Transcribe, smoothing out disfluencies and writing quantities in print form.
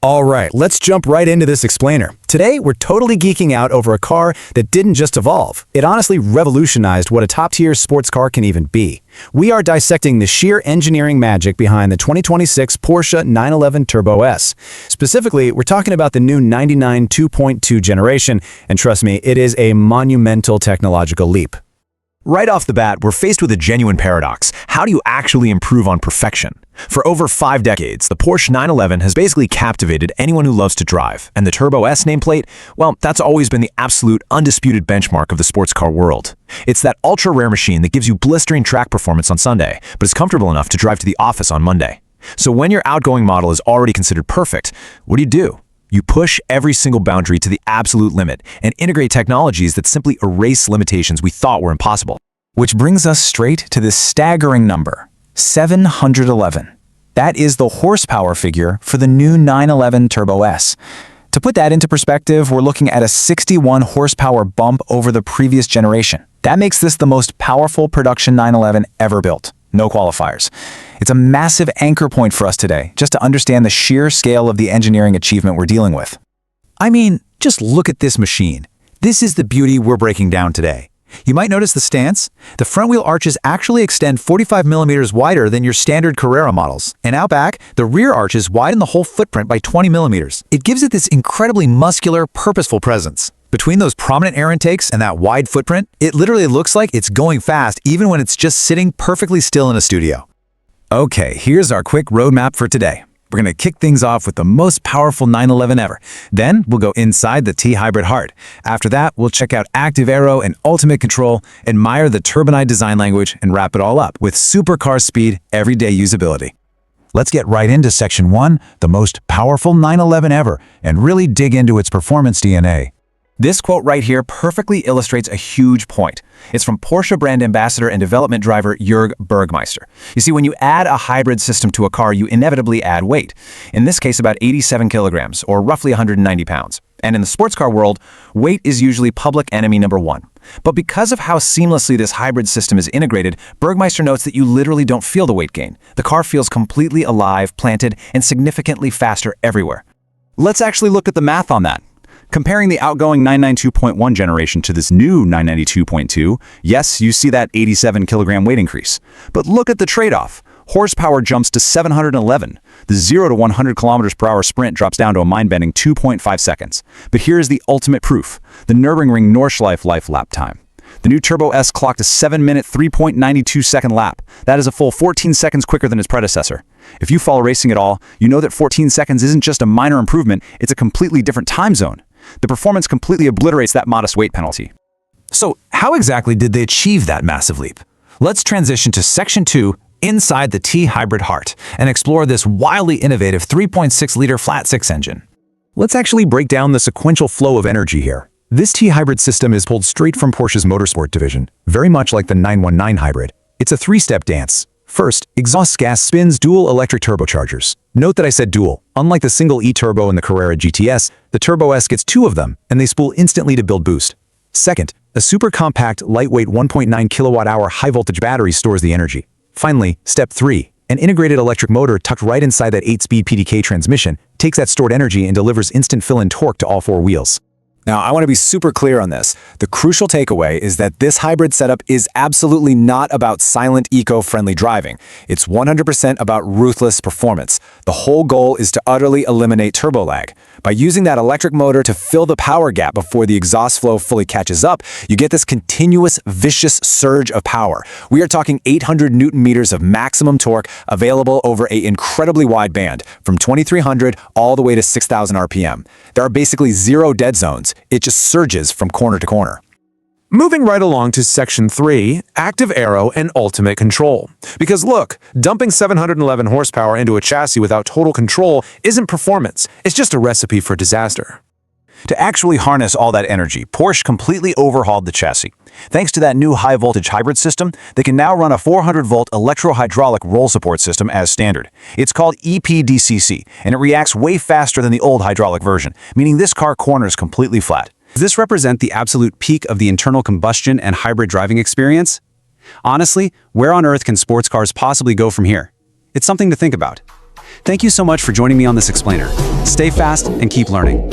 Alright, let's jump right into this explainer. Today, we're totally geeking out over a car that didn't just evolve. It honestly revolutionized what a top-tier sports car can even be. We are dissecting the sheer engineering magic behind the 2026 Porsche 911 Turbo S. Specifically, we're talking about the new 99 2.2 generation, and trust me, it is a monumental technological leap. Right off the bat, we're faced with a genuine paradox. How do you actually improve on perfection? For over 5 decades, the Porsche 911 has basically captivated anyone who loves to drive, and the Turbo S nameplate, well, that's always been the absolute, undisputed benchmark of the sports car world. It's that ultra-rare machine that gives you blistering track performance on Sunday, but is comfortable enough to drive to the office on Monday. So when your outgoing model is already considered perfect, what do? You push every single boundary to the absolute limit and integrate technologies that simply erase limitations we thought were impossible. Which brings us straight to this staggering number, 711. That is the horsepower figure for the new 911 Turbo S. To put that into perspective, we're looking at a 61 horsepower bump over the previous generation. That makes this the most powerful production 911 ever built. No qualifiers. It's a massive anchor point for us today, just to understand the sheer scale of the engineering achievement we're dealing with. I mean, just look at this machine. This is the beauty we're breaking down today. You might notice the stance. The front wheel arches actually extend 45 millimeters wider than your standard Carrera models. And out back, the rear arches widen the whole footprint by 20 millimeters. It gives it this incredibly muscular, purposeful presence. Between those prominent air intakes and that wide footprint, it literally looks like it's going fast even when it's just sitting perfectly still in a studio. Okay, here's our quick roadmap for today. We're going to kick things off with the most powerful 911 ever. Then we'll go inside the T-Hybrid heart. After that, we'll check out active aero and ultimate control, admire the turbinized design language, and wrap it all up with supercar speed, everyday usability. Let's get right into Section 1, the most powerful 911 ever, and really dig into its performance DNA. This quote right here perfectly illustrates a huge point. It's from Porsche brand ambassador and development driver Jörg Bergmeister. You see, when you add a hybrid system to a car, you inevitably add weight. In this case, about 87 kilograms, or roughly 190 pounds. And in the sports car world, weight is usually public enemy number one. But because of how seamlessly this hybrid system is integrated, Bergmeister notes that you literally don't feel the weight gain. The car feels completely alive, planted, and significantly faster everywhere. Let's actually look at the math on that. Comparing the outgoing 992.1 generation to this new 992.2, yes, you see that 87 kilogram weight increase. But look at the trade-off. Horsepower jumps to 711. The 0 to 100 kilometers per hour sprint drops down to a mind-bending 2.5 seconds. But here's the ultimate proof, the Nürburgring Nordschleife life lap time. The new Turbo S clocked a 7-minute, 3.92 second lap. That is a full 14 seconds quicker than its predecessor. If you follow racing at all, you know that 14 seconds isn't just a minor improvement, it's a completely different time zone. The performance completely obliterates that modest weight penalty. So, how exactly did they achieve that massive leap? Let's transition to Section 2, inside the T-Hybrid heart, and explore this wildly innovative 3.6-liter flat-six engine. Let's actually break down the sequential flow of energy here. This T-Hybrid system is pulled straight from Porsche's motorsport division, very much like the 919 hybrid. It's a three-step dance. First, exhaust gas spins dual electric turbochargers. Note that I said dual. Unlike the single E-turbo in the Carrera GTS, the Turbo S gets 2 of them, and they spool instantly to build boost. Second, a super compact, lightweight 1.9 kilowatt-hour high-voltage battery stores the energy. Finally, step 3, an integrated electric motor tucked right inside that 8-speed PDK transmission takes that stored energy and delivers instant fill-in torque to all 4 wheels. Now, I want to be super clear on this. The crucial takeaway is that this hybrid setup is absolutely not about silent, eco-friendly driving. It's 100% about ruthless performance. The whole goal is to utterly eliminate turbo lag. By using that electric motor to fill the power gap before the exhaust flow fully catches up, you get this continuous, vicious surge of power. We are talking 800 newton meters of maximum torque available over an incredibly wide band, from 2300 all the way to 6000 RPM. There are basically 0 dead zones. It just surges from corner to corner. Moving right along to Section 3, active aero and ultimate control. Because look, dumping 711 horsepower into a chassis without total control isn't performance, it's just a recipe for disaster. To actually harness all that energy, Porsche completely overhauled the chassis. Thanks to that new high-voltage hybrid system, they can now run a 400-volt electro-hydraulic roll support system as standard. It's called EPDCC, and it reacts way faster than the old hydraulic version, meaning this car corners completely flat. Does this represent the absolute peak of the internal combustion and hybrid driving experience? Honestly, where on earth can sports cars possibly go from here? It's something to think about. Thank you so much for joining me on this explainer. Stay fast and keep learning.